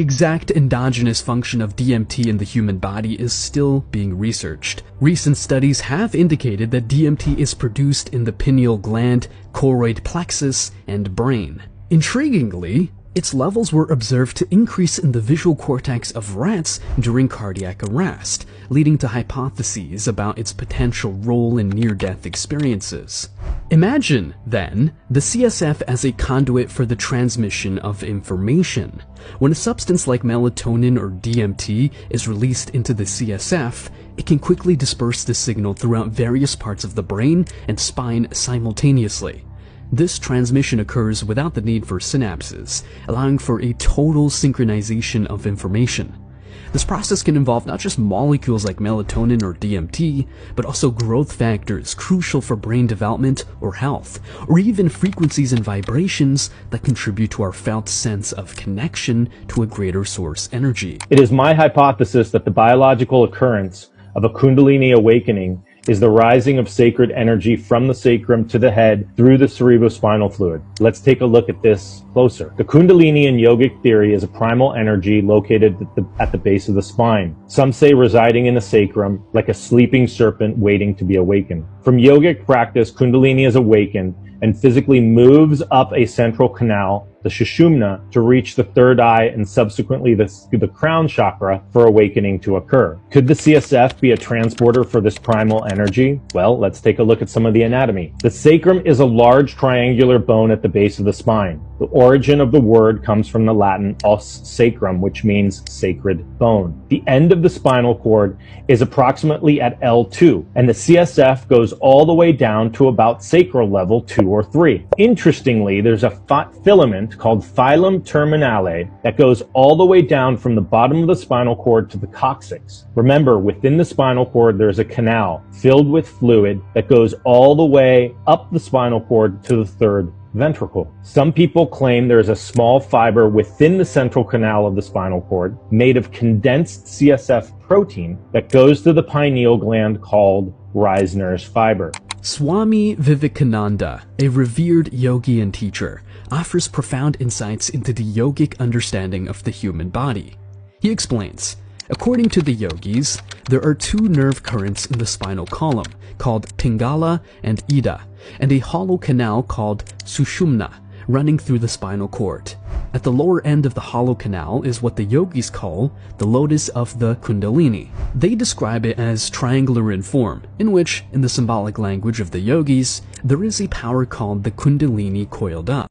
Exact endogenous function of DMT in the human body is still being researched. Recent studies have indicated that DMT is produced in the pineal gland, choroid plexus, and brain. Intriguingly, its levels were observed to increase in the visual cortex of rats during cardiac arrest, leading to hypotheses about its potential role in near-death experiences. Imagine, then, the CSF as a conduit for the transmission of information. When a substance like melatonin or DMT is released into the CSF, it can quickly disperse the signal throughout various parts of the brain and spine simultaneously. This transmission occurs without the need for synapses, allowing for a total synchronization of information. This process can involve not just molecules like melatonin or DMT, but also growth factors crucial for brain development or health, or even frequencies and vibrations that contribute to our felt sense of connection to a greater source energy. It is my hypothesis that the biological occurrence of a Kundalini awakening is the rising of sacred energy from the sacrum to the head through the cerebrospinal fluid. Let's take a look at this closer. The Kundalini in yogic theory is a primal energy located at the base of the spine. Some say residing in the sacrum, like a sleeping serpent waiting to be awakened. From yogic practice, Kundalini is awakened and physically moves up a central canal, the Sushumna, to reach the third eye and subsequently the crown chakra for awakening to occur. Could the CSF be a transporter for this primal energy? Well, let's take a look at some of the anatomy. The sacrum is a large triangular bone at the base of the spine. The origin of the word comes from the Latin os sacrum, which means sacred bone. The end of the spinal cord is approximately at L2, and the CSF goes all the way down to about sacral level 2 or 3. Interestingly, there's a filament called filum terminale that goes all the way down from the bottom of the spinal cord to the coccyx. Remember, within the spinal cord, there's a canal filled with fluid that goes all the way up the spinal cord to the third ventricle. Some people claim there is a small fiber within the central canal of the spinal cord made of condensed CSF protein that goes to the pineal gland called Reisner's fiber. Swami Vivekananda, a revered yogi and teacher, offers profound insights into the yogic understanding of the human body. He explains, according to the yogis, there are two nerve currents in the spinal column, called Pingala and Ida, and a hollow canal called Sushumna, running through the spinal cord. At the lower end of the hollow canal is what the yogis call the lotus of the Kundalini. They describe it as triangular in form, in which, in the symbolic language of the yogis, there is a power called the Kundalini coiled up.